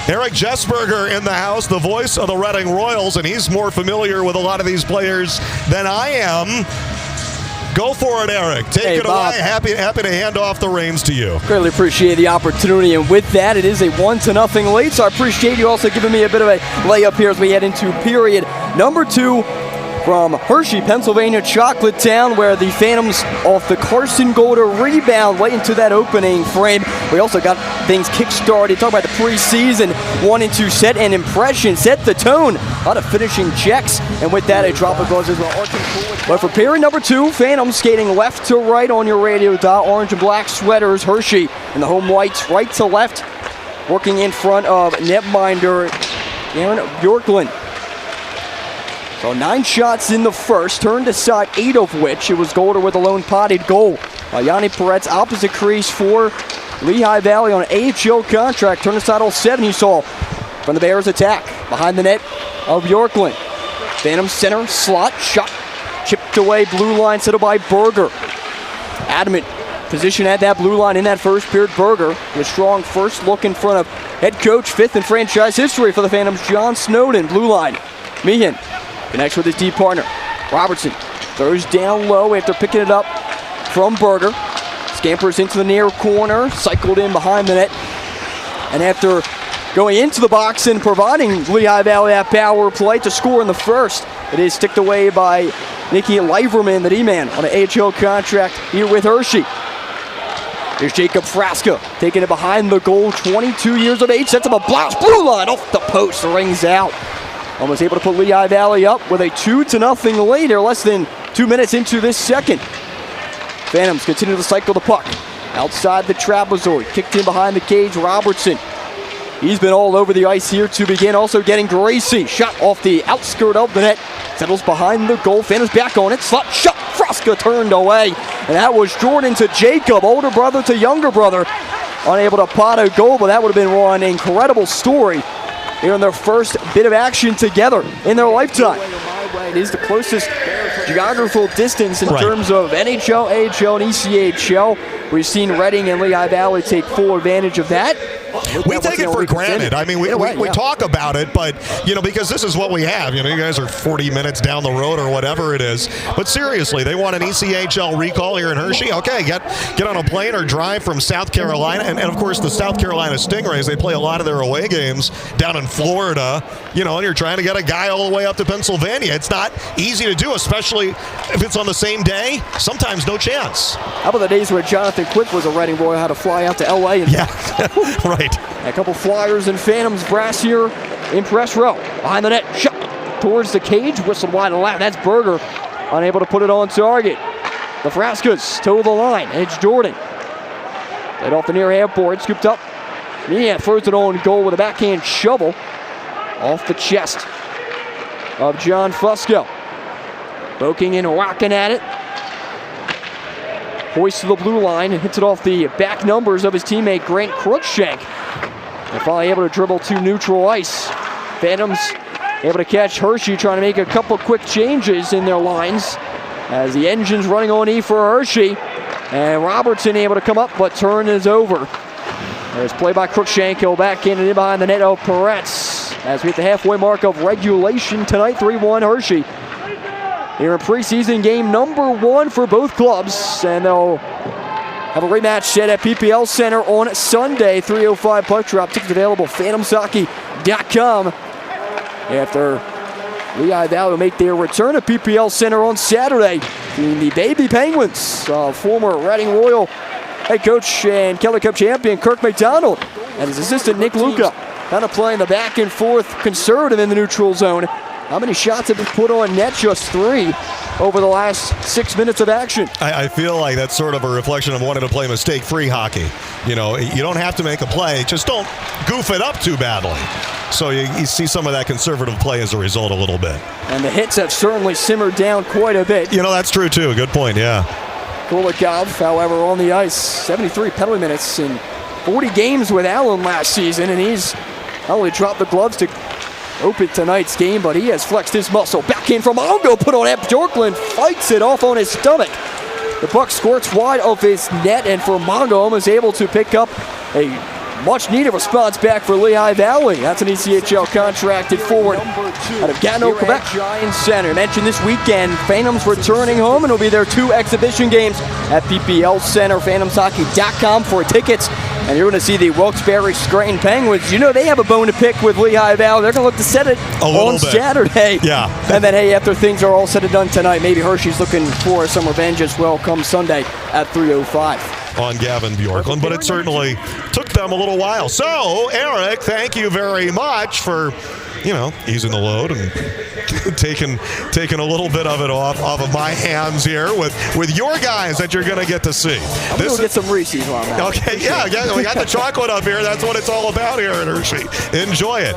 Erik Jesberger in the house, the voice of the Reading Royals, and he's more familiar with a lot of these players than I am. Go for it, Erik. Take it Bob. away. Happy to hand off the reins to you. Greatly appreciate the opportunity, and with that, it is a 1-0 lead, so I appreciate you also giving me a bit of a layup here as we head into period number 2 from Hershey, Pennsylvania, Chocolate Town, where the Phantoms off the Carson goal to rebound late into that opening frame. We also got things kick-started. Talk about the preseason 1 and 2 set and impression, set the tone. A lot of finishing checks, and with that, a drop of gloves as well. But for period number 2, Phantoms skating left to right on your radio dial. Orange and black sweaters. Hershey in the home whites, right to left, working in front of netminder Aaron Bjorklund. So 9 shots in the first, turned aside 8 of which it was Golder with a lone potted goal. Yanni Peretz, opposite crease for Lehigh Valley on an AHL contract. Turned aside all 7 you saw from the Bears attack. Behind the net of Bjorklund. Phantom center, slot, shot, chipped away, blue line set up by Berger. Adamant position at that blue line in that first period. Berger with a strong first look in front of head coach, 5th in franchise history for the Phantoms, John Snowden. Blue line, Meehan connects with his deep partner. Robertson throws down low after picking it up from Berger. Scampers into the near corner, cycled in behind the net. And after going into the box and providing Lehigh Valley that power play to score in the first, it is sticked away by Nicky Liverman, the D-man, on an AHL contract here with Hershey. Here's Jacob Frasca taking it behind the goal, 22 years of age, sets up a blast, blue line off the post, rings out. Almost able to put Lehigh Valley up with a 2-0 lead. They're less than 2 minutes into this second. Phantoms continue to cycle the puck outside the trapezoid. Kicked in behind the cage, Robertson. He's been all over the ice here to begin. Also getting Gracie. Shot off the outskirt of the net. Settles behind the goal. Phantoms back on it. Slot shot. Frasca turned away. And that was Jordan to Jacob. Older brother to younger brother. Unable to pot a goal, but that would have been one incredible story here in their first bit of action together in their lifetime. It is the closest geographical distance in terms of NHL, AHL, and ECHL. We've seen Reading and Lehigh Valley take full advantage of that. We take it for granted. I mean, we talk about it, but, because this is what we have. You guys are 40 minutes down the road or whatever it is. But seriously, they want an ECHL recall here in Hershey. Okay, get on a plane or drive from South Carolina. And of course, the South Carolina Stingrays, they play a lot of their away games down in Florida. And you're trying to get a guy all the way up to Pennsylvania. It's not easy to do, especially if it's on the same day. Sometimes no chance. How about the days where Jonathan Quick was a Reading Royal, had to fly out to L.A. and right. A couple Flyers and Phantoms brass here in press row. Behind the net, shot towards the cage, whistled wide and left. That's Berger, unable to put it on target. The Frascas toe the line. It's Jordan. Played off the near half board, scooped up. Yeah, throws it on goal with a backhand shovel off the chest of John Fusco. Poking and rocking at it. Hoists to the blue line and hits it off the back numbers of his teammate Grant Crookshank. And finally able to dribble to neutral ice. Phantoms able to catch Hershey trying to make a couple quick changes in their lines as the engine's running on E for Hershey. And Robertson able to come up, but turn is over. There's play by Crookshank. He'll back in and in behind the net of Peretz as we hit the halfway mark of regulation tonight. 3-1 Hershey. Here in preseason game number 1 for both clubs, and they'll have a rematch set at PPL Center on Sunday. 3:05 puck drop. Tickets available phantomshockey.com. After Lehigh Valley will make their return to PPL Center on Saturday, being the Baby Penguins, former Reading Royal head coach and Kelly Cup champion Kirk McDonald and his assistant Nick Luca, kind of playing the back and forth conservative in the neutral zone. How many shots have been put on net? Just 3 over the last 6 minutes of action. I feel like that's sort of a reflection of wanting to play mistake-free hockey. You don't have to make a play. Just don't goof it up too badly. So you see some of that conservative play as a result a little bit. And the hits have certainly simmered down quite a bit. That's true, too. Good point, yeah. Kulikov, however, on the ice, 73 penalty minutes in 40 games with Allen last season, and he's not only dropped the gloves to open tonight's game, but he has flexed his muscle. Back in from Mongo, put on Bjorklund, fights it off on his stomach. The puck squirts wide of his net, and Mongo was able to pick up a much needed response back for Lehigh Valley. That's an ECHL contracted forward out of Gatineau, Quebec. Giants Center. Mentioned this weekend, Phantoms returning home, and it'll be their 2 exhibition games at PPL Center. PhantomsHockey.com for tickets. And you're going to see the Wilkes-Barre Scranton Penguins. You know they have a bone to pick with Lehigh Valley. They're going to look to set it on Saturday. Yeah. And then, hey, after things are all said and done tonight, maybe Hershey's looking for some revenge as well come Sunday at 3:05. On Gavin Bjorklund, but it certainly took them a little while. So, Erik, thank you very much for, easing the load and taking a little bit of it off of my hands here with your guys that you're going to get to see. I'm going to get some Reese's on that. Okay, yeah, we got the chocolate up here. That's what it's all about here at Hershey. Enjoy it.